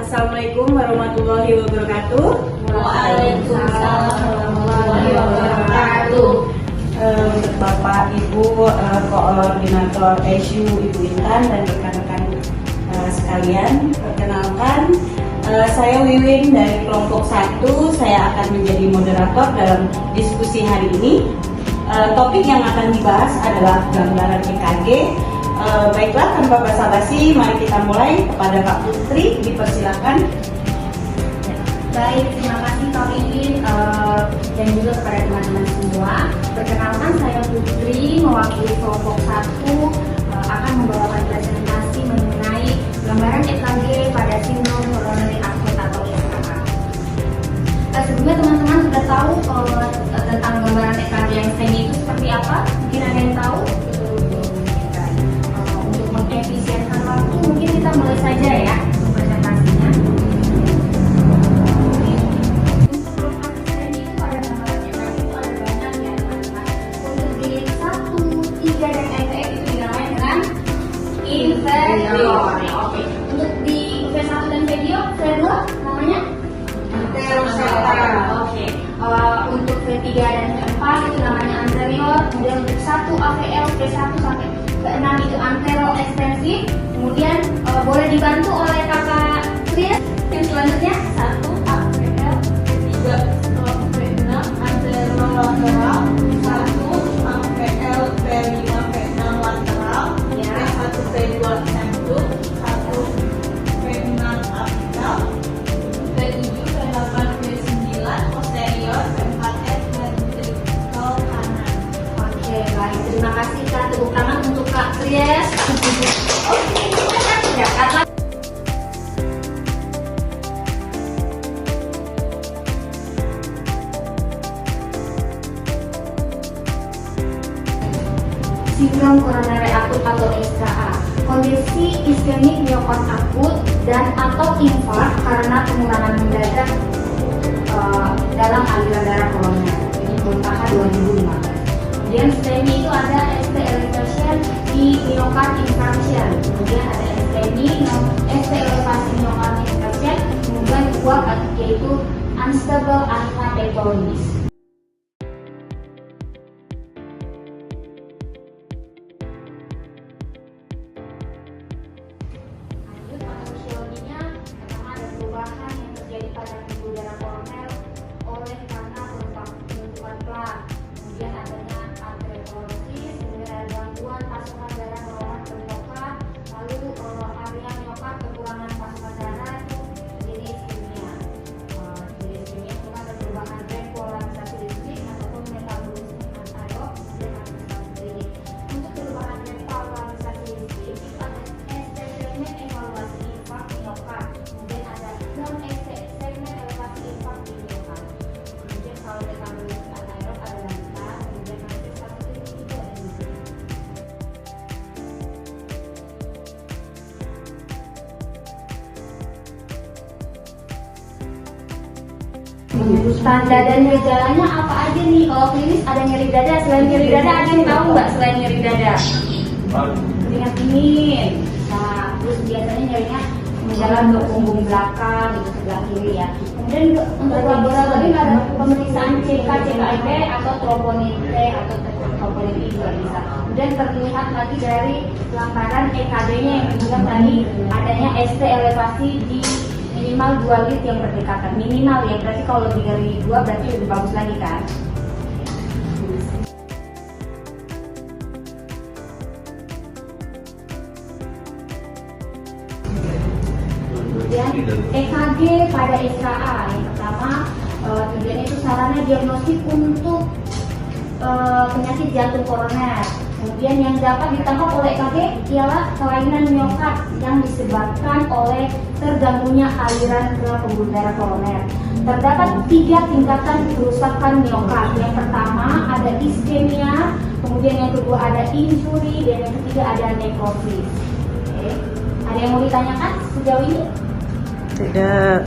Assalamualaikum warahmatullahi wabarakatuh. Waalaikumsalam warahmatullahi wabarakatuh. Untuk Bapak, Ibu, Koordinator SU, Ibu Intan, dan rekan-rekan sekalian, perkenalkan, saya Wiwin dari kelompok 1. Saya akan menjadi moderator dalam diskusi hari ini. Topik yang akan dibahas adalah gambaran EKG. Baiklah, tanpa basa-basi, mari kita mulai. Kepada Kak Putri, dipersilakan. Baik, terima kasih Kak Wiwin dan juga kepada teman-teman semua. Perkenalkan, saya Putri, mewakili kelompok 1, akan membawakan presentasi mengenai gambaran EKG pada sindrom coronary acute atau SCA. Sebelumnya teman-teman sudah tahu tentang gambaran EKG yang STEMI itu seperti apa? Mungkin ada yang tahu? Untuk mengefisienkan waktu, mungkin kita mulai saja ya presentasinya. Untuk lokasi STEMI itu ada gambaran EKG itu ada banyak ya teman-teman. Untuk di 1, 3, dan FX itu dinamai dengan inferior. Oke. Untuk di V1 dan V2 namanya anterior. Oke. Untuk V3 dan V4 itu namanya anterior. Kemudian untuk 1 AVL V1 sampai V6 itu anterior ekstensif. Kemudian boleh dibantu oleh kakak Chris. Yang selanjutnya 1 AVL V3 V6 anterior lateral, 1 AVL V5 V6 lateral, V1 V2 sentrum, 1 V6 apical, V7 V8 V9 posterior, V4S ventricle kanan. Oke, baik, terima kasih Kak. Tepuk tangan untuk Kak Kries. Oke, ya karena sindrom coronary acute atau SCA, kondisi iskemik miokard akut dan atau infark karena pengurangan mendadak dalam aliran darah koroner. Ini Muntaha 2015. Kemudian STEMI itu ada ST elevation di miokard infarction, kemudian ada ST elevasi miokard infarction, kemudian kedua yaitu unstable anapetosis. Tanda dan gejalanya apa aja nih? Kalau klinis ada nyeri dada, selain nyeri dada ada yang tahu nggak selain nyeri dada? Keringat dingin. Nah, terus biasanya nyerinya menjalan ke punggung belakang, itu sebelah kiri ya. Kemudian untuk laboratorium ada pemeriksaan CK, CKIP atau troponin T atau troponin I juga bisa. Kemudian terlihat lagi dari pelanggaran EKG-nya yang dibilang tadi adanya ST elevasi di minimal 2 lead yang berdekatan, minimal ya, berarti kalau lebih dari 2 berarti lebih bagus lagi kan. Kemudian EKG pada SCA yang pertama tujuannya itu sarana diagnostik untuk penyakit jantung koroner. Kemudian yang dapat ditangkap oleh EKG ialah kelainan miokard yang disebabkan oleh terganggunya aliran ke pembuluh darah koroner. Terdapat 3 tingkatan kerusakan miokard. Yang pertama ada iskemia, kemudian yang kedua ada injury, dan yang ketiga ada nekrosis. Oke. Ada yang mau ditanyakan sejauh ini? Tidak.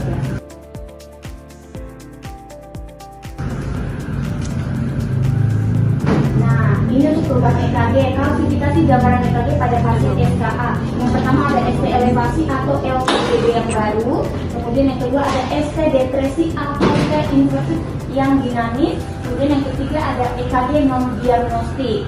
Nah, minus untuk perubahan EKG, klasifikasi gambaran EKG pada pasien SKA. Yang pertama ada ST elevasi atau LPDB yang baru, kemudian yang kedua ada ST depresi atau ST inversi yang dinamis, kemudian yang ketiga ada EKG non diagnostik.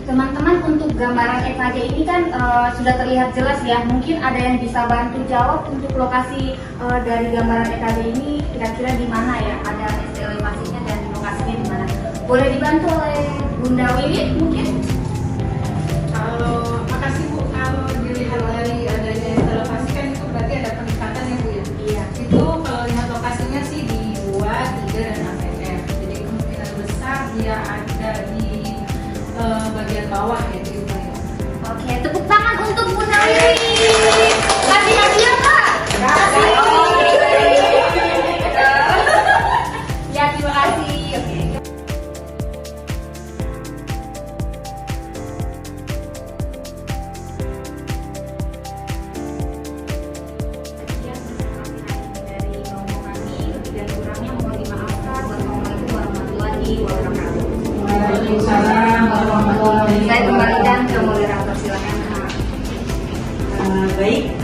Teman-teman, untuk gambaran EKG ini kan sudah terlihat jelas ya. Mungkin ada yang bisa bantu jawab untuk lokasi dari gambaran EKG ini kira-kira di mana ya? Ada ST elevasinya dan lokasinya di mana? Boleh dibantu oleh Bunda Wiwi mungkin? Makasih Bu. Kalau dilihat dari adanya ST elevasi kan itu berarti ada peningkatan ya Bu ya? Iya. Itu kalau lihat lokasinya sih di 2, 3, dan 6 mm. Jadi kemungkinan besar dia ada di bagian bawah ya di rumah ya. Oke, tepuk tangan untuk Bunda Wiwi. Kasih hadiah Pak. Kasih. Ya, terima kasih. Oke. Dari rombongan kami, lebih dan kurangnya mohon dimaafkan. Wassalamualaikum warahmatullahi wabarakatuh. Waalaikumsalam warahmatullahi Saya kembalikan ke moderator, silakan. Baik,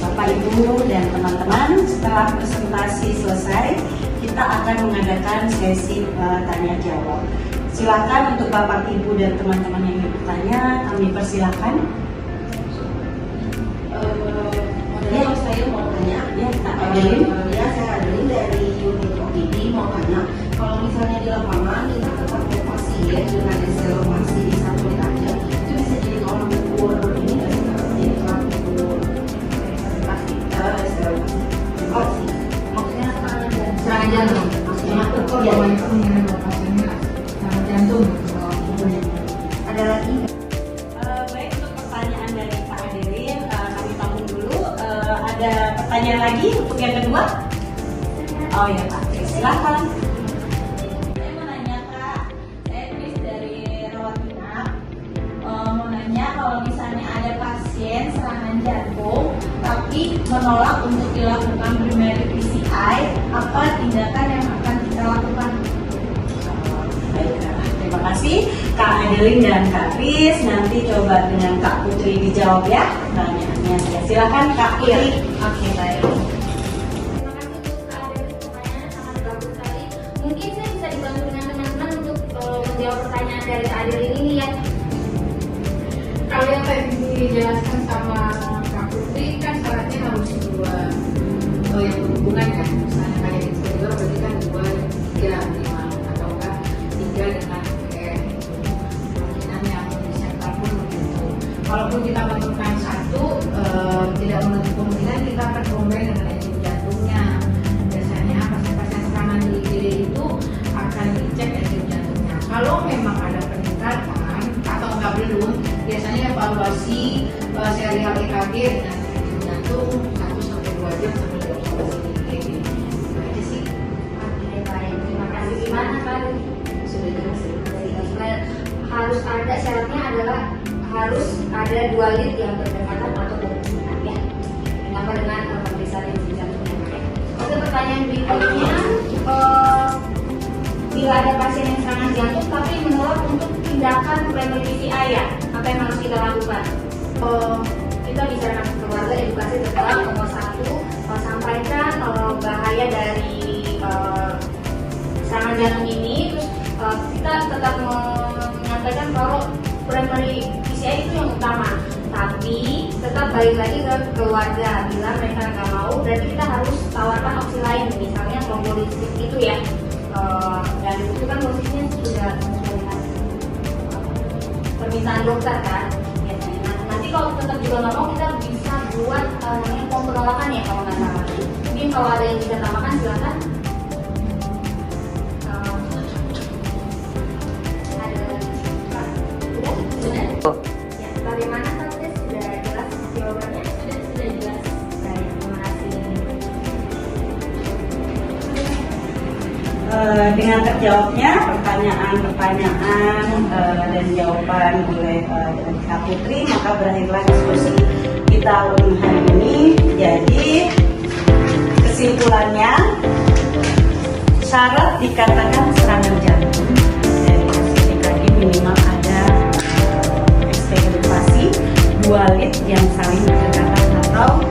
Bapak Ibu dan teman-teman, setelah presentasi selesai, kita akan mengadakan sesi tanya jawab. Silakan untuk Bapak Ibu dan teman-teman yang ingin bertanya, kami persilakan. Modalnya saya mau tanya, Ya, Kak Adeline. ya saya Adeline dari unit OPD mau tanya, kalau misalnya di lapangan kita ketemu pasien dengan eskalasi di satu aja, itu bisa jadi tolak ukur ini nggak sih? Jadi tolak ukur eskalasi. Oh sih, Maksudnya serangan jantung. maksudnya Ukur ya. bahwa itu kemungkinan pasiennya serangan jantung. ada lagi nggak? Baik, untuk pertanyaan dari Kak Adeline, kami tampung dulu. Ada pertanyaan lagi untuk yang kedua? Oh ya Pak, oke, silakan. Saya mau nanya Kak, saya Chris dari rawat inap. Mau nanya kalau misalnya ada pasien serangan jantung tapi menolak untuk dilakukan primary PCI, apa tindakan yang akan kita lakukan? Baiklah, terima kasih Kak Adeline dan Kak Kris. Nanti coba dengan Kak Putri dijawab ya pertanyaannya. Ya, silakan Kak Putri. Oke, baik. Terima kasih untuk keadaan pertanyaannya sangat bagus sekali. Mungkin saya bisa dibantu dengan teman-teman untuk menjawab pertanyaan dari Kak Adeline ini ya. Kalau yang tadi dijelaskan sama Kak Putri kan syaratnya harus 2 yang berhubungan kan, misalnya kayak inspektor berarti kan 2, 3, 5 atau enggak 3 dengan PN. Kemungkinan yang disertai pun begitu. Kalaupun kita menemukan 1, tidak menutup kemungkinan kita akan combine dengan enzim jantungnya. Biasanya pasien-pasien serangan di IGD itu akan dicek enzim jantungnya. Kalau memang ada peningkatan atau enggak belum, biasanya evaluasi serial EKG dengan enzim jantung 1-2 jam sampai diobservasi di IGD. Itu aja sih. Oke, baik. Terima kasih. Gimana Kak? Sudah jelas ya. Harus ada syaratnya adalah harus ada 2 lead yang berdekatan atau berhubungan ya. Ditambah dengan pemeriksaan enzim jantungnya. Oke, pertanyaan berikutnya, bila ada pasien yang serangan jantung tapi menolak untuk tindakan primary PCI ya, apa yang harus kita lakukan? Kita bicara dengan keluarga, edukasi tetap nomor 1, sampaikan bahaya dari serangan jantung ini. Terus kita tetap menyampaikan kalau primary PCI itu yang utama, tapi tetap balik lagi ke keluarga. Bila mereka nggak mau, berarti kita harus tawarkan opsi lain, misalnya trombolistik itu ya. Dan itu kan posisinya sudah sesuai dengan permintaan dokter kan biasanya. Nah, nanti kalau tetap juga nggak mau, kita bisa buat namanya form penolakan ya kalau nggak salah. Mungkin kalau ada yang bisa tambahkan silakan. Ada udah? Ya, bagaimana Kak Tes? Sudah jelas jawabannya? Sudah jelas. Baik, terima kasih. Dengan terjawabnya pertanyaan-pertanyaan dan jawaban oleh Kak Putri, maka berakhirlah diskusi kita hari ini. Jadi kesimpulannya, Syarat dikatakan serangan jantung dari pasien EKG minimal ada ekspektasi 2 lead yang saling berdekatan atau